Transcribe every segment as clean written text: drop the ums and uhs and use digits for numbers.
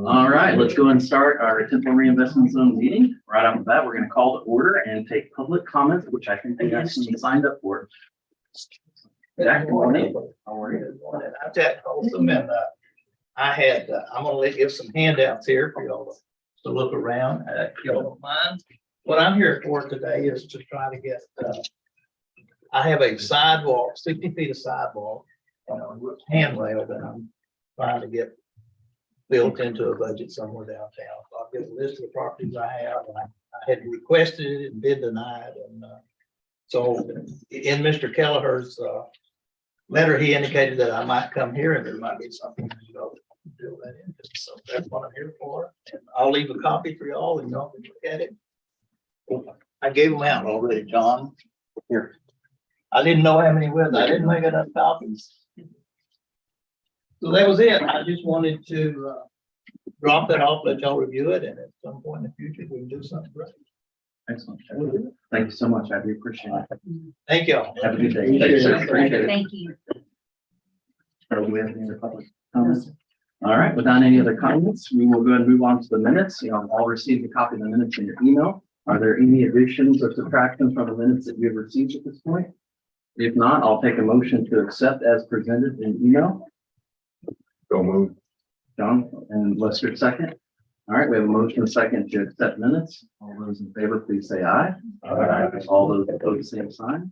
All right, let's go and start our Temple Reinvestment Zone meeting. Right off the bat, we're going to call to order and take public comments, which I think they got some signed up for. Jack, good morning. How are you? Good morning. I'm Jack Folsom, and I'm gonna give some handouts here for y'all to look around. If y'all don't mind. What I'm here for today is to try to get, I have a sidewalk, 60 feet of sidewalk, handrail that I'm trying to get built into a budget somewhere downtown. So I'll get a list of the properties I have, and I had requested it and been denied. And so in Mr. Kelleher's letter, he indicated that I might come here and there might be something to build that into. So that's what I'm here for. And I'll leave a copy for y'all and y'all can look at it. I gave them out already, John. Here. I didn't know how many with. I didn't make enough copies. So that was it. I just wanted to drop that off, let y'all review it, and at some point in the future, we can do something great. Excellent. Thank you so much. I do appreciate it. Thank y'all. Have a good day. Thank you, sir. Appreciate it. Thank you. Do we have any other public comments? All right, without any other comments, we will go ahead and move on to the minutes. You know, I'll receive a copy of the minutes in your email. Are there any additions or subtractions from the minutes that you've received at this point? If not, I'll take a motion to accept as presented in email. So moved. John and Lester, second. All right, we have a motion and second to accept minutes. All those in favor, please say aye. Aye. All those opposed, same sign.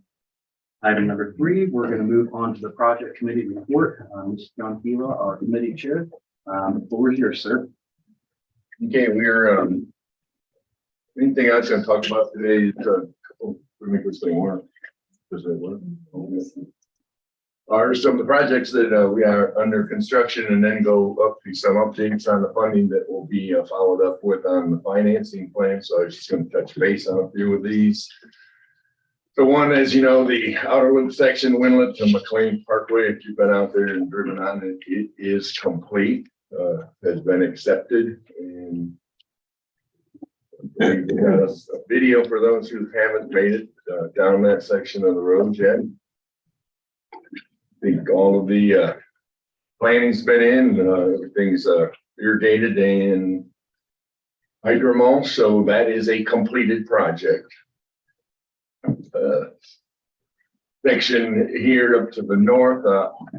Item number 3, we're going to move on to the project committee report. Mr. John Fila, our committee chair. The floor is yours, sir. Okay, we're, anything I was gonna talk about today is, let me this thing work. Does it work? Are some of the projects that we are under construction, and then go up to some updates on the funding that will be followed up with on the financing plan. So I was just gonna touch base on a few of these. The one, as you know, the outer loop section, Winlet to McLean Parkway, if you've been out there and driven on it, it is complete, has been accepted. And we got a video for those who haven't made it down that section of the road yet. I think all of the planning's been in, everything's irrigated and hydromulch, so that is a completed project. Section here up to the north,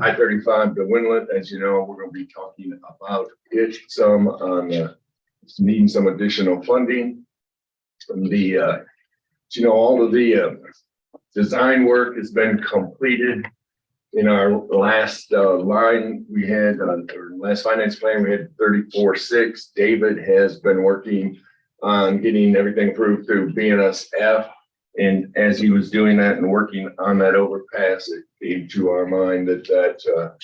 I-35 to Winlet, as you know, we're going to be talking about it some on needing some additional funding. From the, you know, all of the design work has been completed. In our last line, we had, or last finance plan, we had 34.6. David has been working on getting everything approved through BNSF. And as he was doing that and working on that overpass, it came to our mind that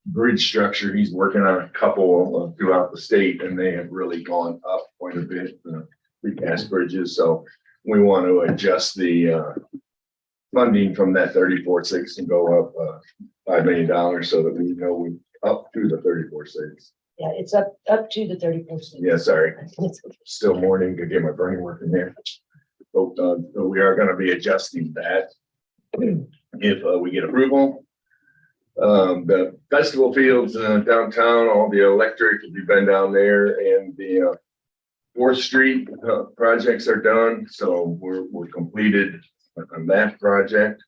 bridge structure, he's working on a couple throughout the state, and they have really gone up quite a bit, precast bridges. So we want to adjust the funding from that 34.6 and go up $5 million so that we know we up to the 34.6. Yeah, it's up to the 34. Yeah, sorry. Still morning to get my brain working there. But we are going to be adjusting that if we get approval. The festival fields downtown, all the electric, if you've been down there, and the 4th Street projects are done. So we're completed on that project.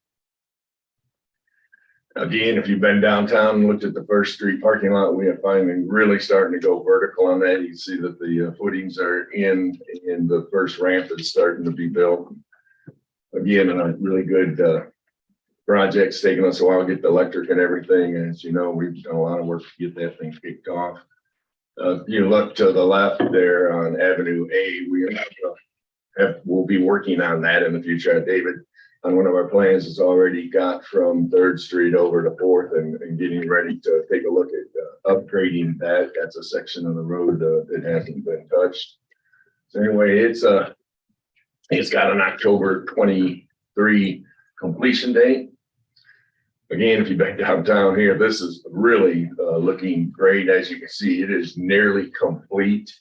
Again, if you've been downtown and looked at the 1st Street parking lot, we are finally really starting to go vertical on that. You can see that the footings are in, and the first ramp is starting to be built. Again, a really good project's taking us a while to get the electric and everything. As you know, we've done a lot of work to get that thing kicked off. If you look to the left there on Avenue A, we'll be working on that in the future. David, on one of our plans, has already got from 3rd Street over to 4th and getting ready to take a look at upgrading that. That's a section of the road that hasn't been touched. So anyway, it's got an October 23 completion date. Again, if you've been downtown here, this is really looking great. As you can see, it is nearly complete.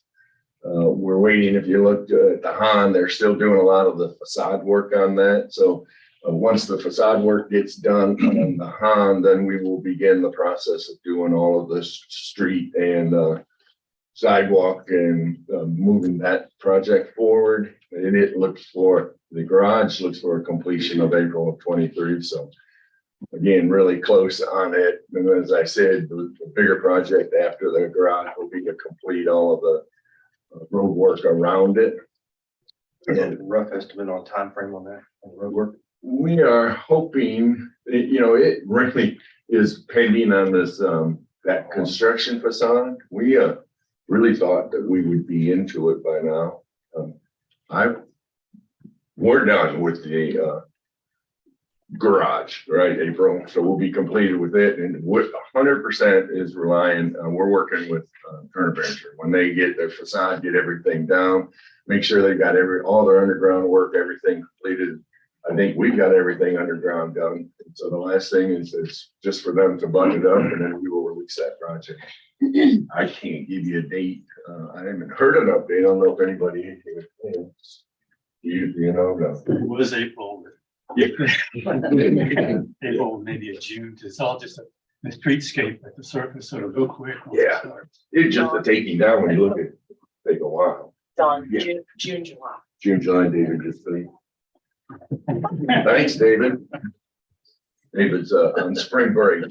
We're waiting. If you look at the Han, they're still doing a lot of the facade work on that. So once the facade work gets done on the Han, then we will begin the process of doing all of this street and sidewalk and moving that project forward. And it looks for, the garage looks for a completion of April of 23. So again, really close on it. And as I said, the bigger project after the garage will be to complete all of the road work around it. And rough estimate on time frame on that, on the road work? We are hoping, you know, it really is pending on this, that construction facade. We really thought that we would be into it by now. We're done with the garage, right, April? So we'll be completed with it, and what 100% is relying on, we're working with Turner Venture. When they get their facade, get everything down, make sure they've got all their underground work, everything completed. I think we've got everything underground done. And so the last thing is just for them to budget up, and then we will release that project. I can't give you a date. I haven't heard an update. I don't know if anybody, you know, no. It was April. Yeah. April, maybe a June. It's all just a streetscape at the surface, sort of go quick. Yeah. It's just the taking down when you look at it, take a while. Done, Yeah. June, July. June, July, David just saying. Thanks, David. David's on spring break.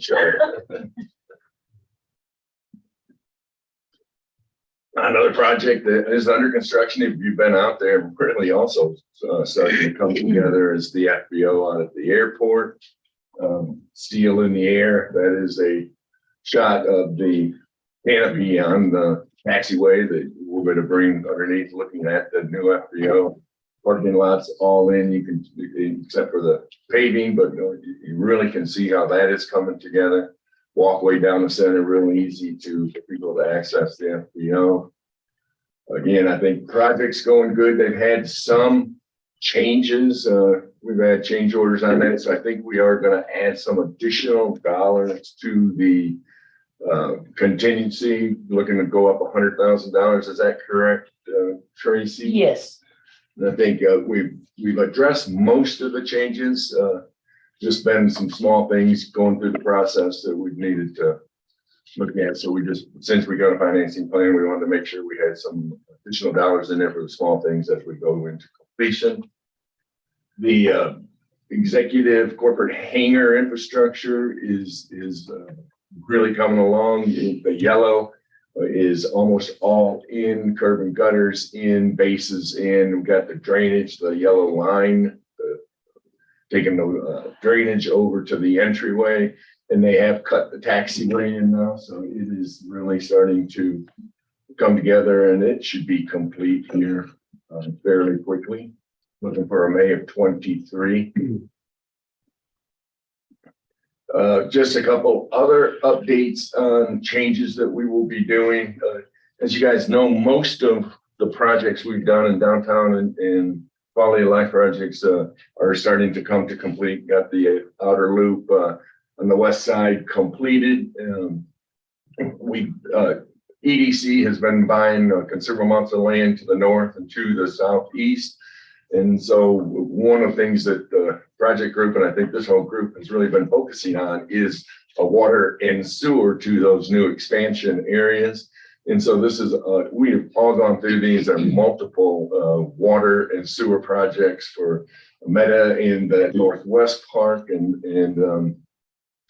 Another project that is under construction, if you've been out there, really also starting to come together, is the FBO out at the airport. steel in the air. That is a shot of the canopy on the taxiway that we're going to bring underneath, looking at the new FBO parking lots all in. You can, except for the paving, but you really can see how that is coming together. Walkway down the center, real easy for people to access the FBO. Again, I think project's going good. They've had some changes. We've had change orders on that. So I think we are going to add some additional dollars to the contingency, looking to go up $100,000. Is that correct, Tracy? Yes, And I think we've addressed most of the changes. Just been some small things going through the process that we've needed to look at. So since we got a financing plan, we wanted to make sure we had some additional dollars in there for the small things as we go into completion. The executive corporate hangar infrastructure is really coming along. The yellow is almost all in, curb and gutters in, bases in. We've got the drainage, the yellow line, taking the drainage over to the entryway, and they have cut the taxiway in now. So it is really starting to come together, and it should be complete here fairly quickly. Looking for a May of 23. Just a couple other updates on changes that we will be doing. As you guys know, most of the projects we've done in downtown and quality of life projects are starting to come to complete. Got the outer loop on the west side completed. EDC has been buying considerable amounts of land to the north and to the southeast. And so one of the things that the project group, and I think this whole group has really been focusing on, is a water and sewer to those new expansion areas. And so this is, we've all gone through these. There are multiple water and sewer projects for Meta in the Northwest Park. And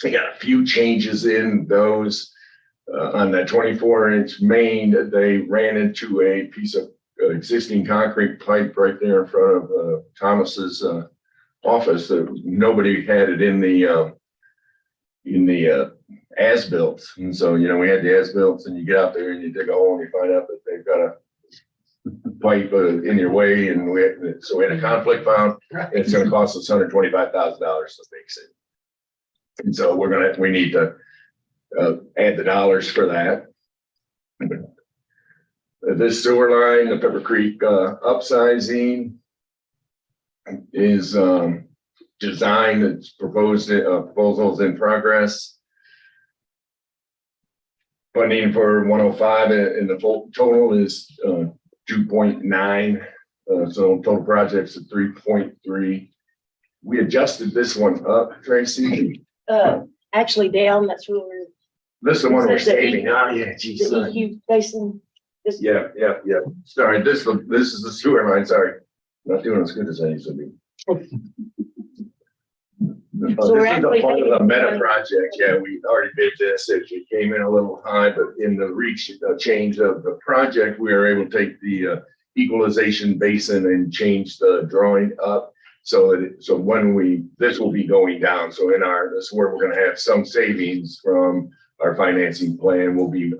they got a few changes in those. On that 24-inch main, they ran into a piece of existing concrete pipe right there in front of Thomas's office. Nobody had it in the as-built. And so, we had the as-built, and you get out there and you dig a hole and you find out that they've got a pipe in your way. And we had a conflict found. And it's going to cost us $125,000 to fix it. And so we need to add the dollars for that. This sewer line, the Pepper Creek upsizing, is design. It's proposals in progress. Funding for 105 and the total is 2.9. So total projects at 3.3. We adjusted this one up, Tracy. actually down, that's where we're, This is the one we're Is that the saving. Oh, yeah, geez. the EU basin. This- Yeah. Sorry, this is the sewer line. Sorry, not doing as good as I used to be. This is we're a actually part of the paying- Meta project. Yeah, we already did this. It came in a little high, but in the change of the project, we are able to take the equalization basin and change the drawing up. So when this will be going down. So this is where we're going to have some savings from our financing plan. We'll be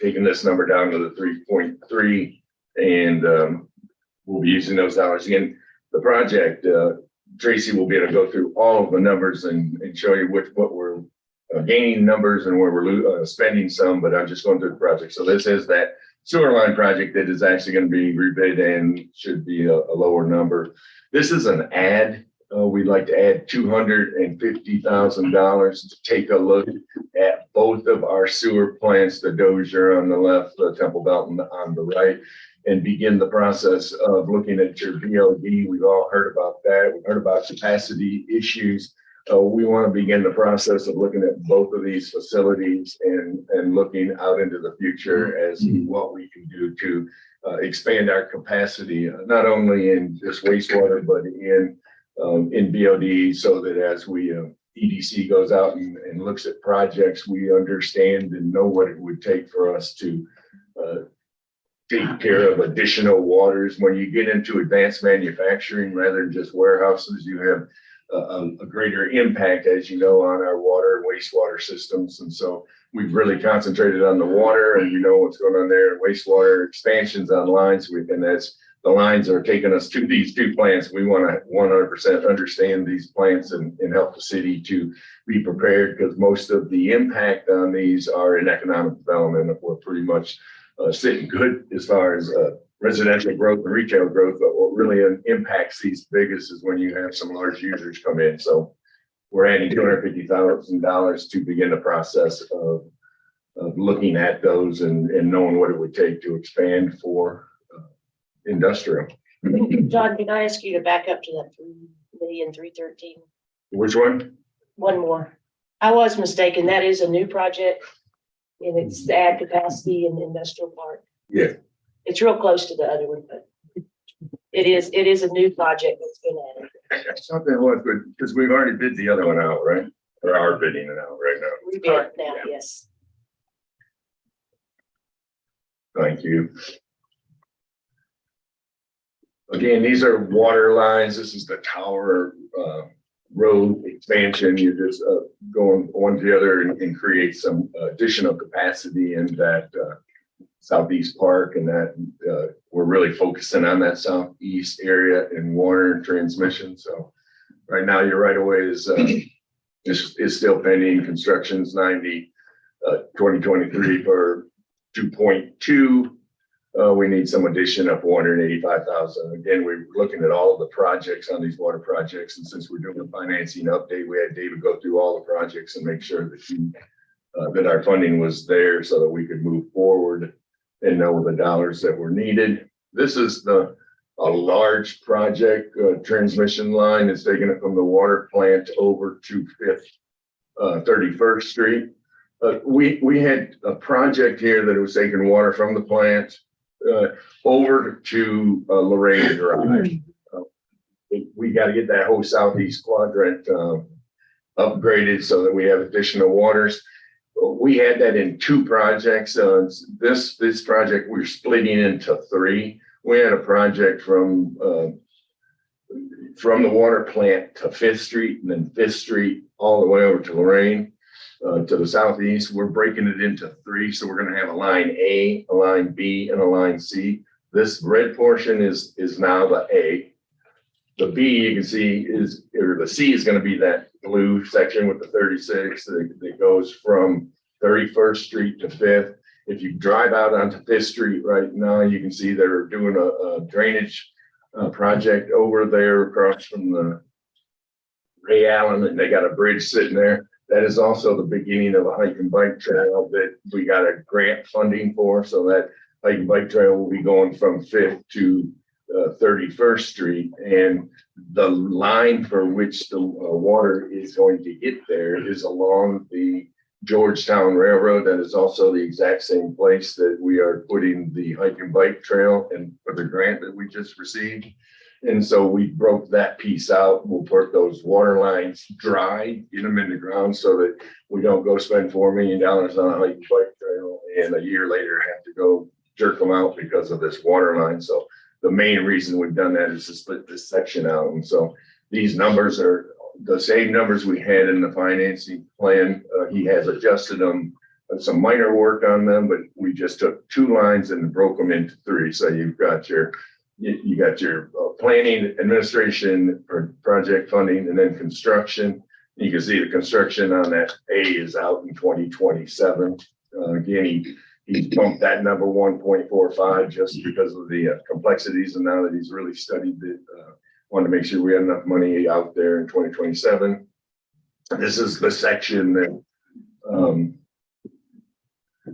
taking this number down to the 3.3, and we'll be using those dollars again. The project, Tracy will be able to go through all of the numbers and show you what we're gaining numbers and where we're spending some, but I'm just going through the project. So this is that sewer line project that is actually going to be rebid and should be a lower number. This is an add. We'd like to add $250,000 to take a look at both of our sewer plants, the Dozier on the left, the Temple Belton on the right, and begin the process of looking at your BOD. We've all heard about that. We've heard about capacity issues. We want to begin the process of looking at both of these facilities and looking out into the future as to what we can do to expand our capacity, not only in just wastewater, but in BOD, so that as we EDC goes out and looks at projects, we understand and know what it would take for us to take care of additional waters. When you get into advanced manufacturing rather than just warehouses, you have a greater impact, as you know, on our water and wastewater systems. And so we've really concentrated on the water, and you know what's going on there, wastewater expansions on lines. And that's, the lines are taking us to these two plants. We want to 100% understand these plants and help the city to be prepared, because most of the impact on these are in economic development. We're pretty much sitting good as far as residential growth and retail growth, but what really impacts these biggest is when you have some large users come in. So we're adding $250,000 to begin the process of looking at those and knowing what it would take to expand for industrial. John, can I ask you to back up to that 3,313,000? Which one? One more. I was mistaken. That is a new project. And it's to add capacity in the industrial park. Yeah. It's real close to the other one, but it is a new project that's been added. Something was good, because we've already bid the other one out, right? Or are bidding it out right now. We do it now, yes. Thank you. Again, these are water lines. This is the tower road expansion. You're just going one to the other and create some additional capacity in that southeast park, and that we're really focusing on that southeast area in water and transmission. So right now your right of way is still pending. Construction's 2023 for 2.2. We need some addition of 485,000. Again, we're looking at all of the projects on these water projects, and since we're doing a financing update, we had David go through all the projects and make sure that our funding was there so that we could move forward and know the dollars that were needed. This is a large project, transmission line. It's taking it from the water plant over to 31st Street. We had a project here that was taking water from the plant over to Lorraine Drive. We got to get that whole southeast quadrant upgraded so that we have additional waters. We had that in two projects. This project we're splitting into three. We had a project from the water plant to 5th Street, and then 5th Street all the way over to Lorraine. To the southeast. We're breaking it into three. So we're going to have a line A, a line B, and a line C. This red portion is now the A. The B, you can see, or the C is going to be that blue section with the 36 that goes from 31st Street to 5th. If you drive out onto 5th Street right now, you can see they're doing a drainage project over there across from the Ray Allen, and they got a bridge sitting there. That is also the beginning of a hike and bike trail that we got a grant funding for. So that hike and bike trail will be going from 5th to 31st Street. And the line for which the water is going to get there is along the Georgetown Railroad. That is also the exact same place that we are putting the hike and bike trail and for the grant that we just received. And so we broke that piece out. We'll put those water lines dry, get them in the ground so that we don't go spend $4 million on a hike and bike trail and a year later have to go jerk them out because of this water line. So the main reason we've done that is to split this section out. And so these numbers are the same numbers we had in the financing plan. He has adjusted them, some minor work on them, but we just took two lines and broke them into three. So you've got your planning, administration, or project funding, and then construction. You can see the construction on that A is out in 2027. Again, he's bumped that number 1.45 just because of the complexities, and now that he's really studied it, wanted to make sure we had enough money out there in 2027. This is the section that I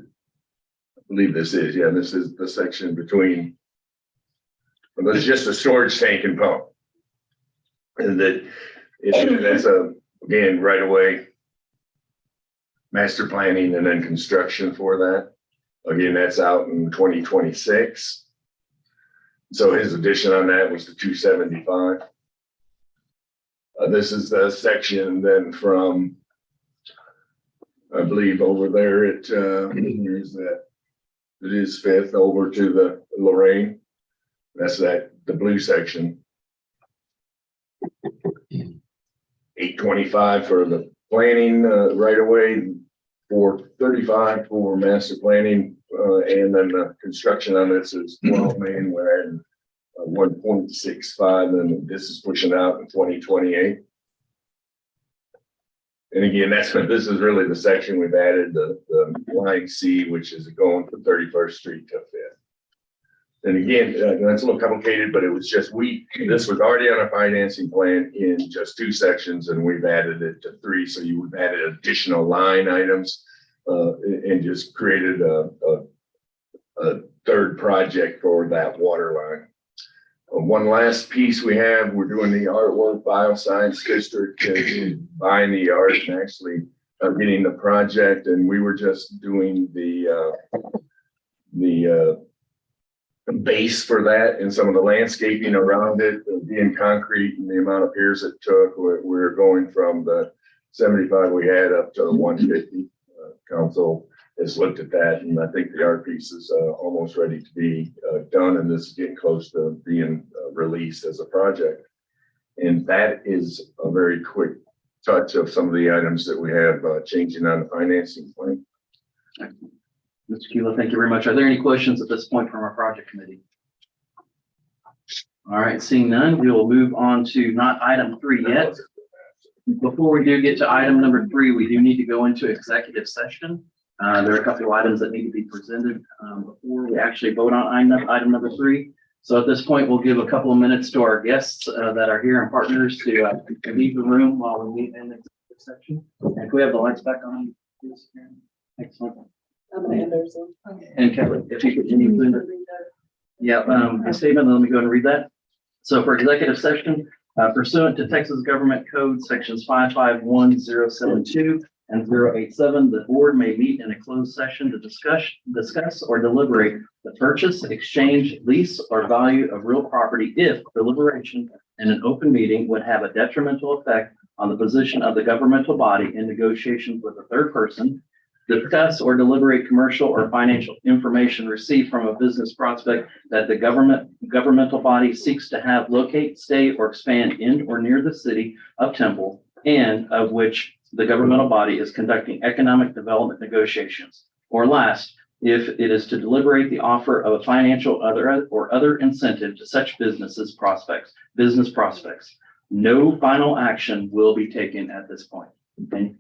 believe this is. Yeah, this is the section between. Well, there's just a storage tank and pump. And that's again, right away, master planning and then construction for that. Again, that's out in 2026. So his addition on that was the 275. This is the section then from, I believe over there at, where is that? It is 5th over to the Lorraine. That's the blue section. 825 for the planning, right away, 435 for master planning, and then the construction on this is 12 million, we're adding 1.65, and this is pushing out in 2028. And again, this is really the section we've added, the line C, which is going from 31st Street to 5th. And again, that's a little complicated, but it was just, this was already on a financing plan in just 2 sections, and we've added it to 3. So you've added additional line items, and just created a third project for that water line. One last piece we have, we're doing the artwork bioscience district, buying the art and actually getting the project. And we were just doing the base for that and some of the landscaping around it, being concrete and the amount of years it took. We're going from the 75 we had up to 150. Council has looked at that, and I think the art piece is almost ready to be done, and this is getting close to being released as a project. And that is a very quick touch of some of the items that we have changing on the financing plan. Mr. Keeler, thank you very much. Are there any questions at this point from our project committee? All right, seeing none, we will move on to not item 3 yet. Before we do get to item number 3, we do need to go into executive session. There are a couple of items that need to be presented before we actually vote on item number 3. So at this point, we'll give a couple of minutes to our guests that are here and partners to leave the room while we meet in the executive section. And can we have the lights back on? Please? Excellent. And Kelly, if you could, a statement, let me go ahead and read that. So for executive session, pursuant to Texas Government Code sections 551072 and 087, the board may meet in a closed session to discuss or deliberate the purchase, exchange, lease, or value of real property if deliberation in an open meeting would have a detrimental effect on the position of the governmental body in negotiations with a third person, discuss or deliberate commercial or financial information received from a business prospect that the governmental body seeks to have locate, stay, or expand in or near the city of Temple, and of which the governmental body is conducting economic development negotiations. Or last, if it is to deliberate the offer of a financial other incentive to such business prospects. No final action will be taken at this point. Thank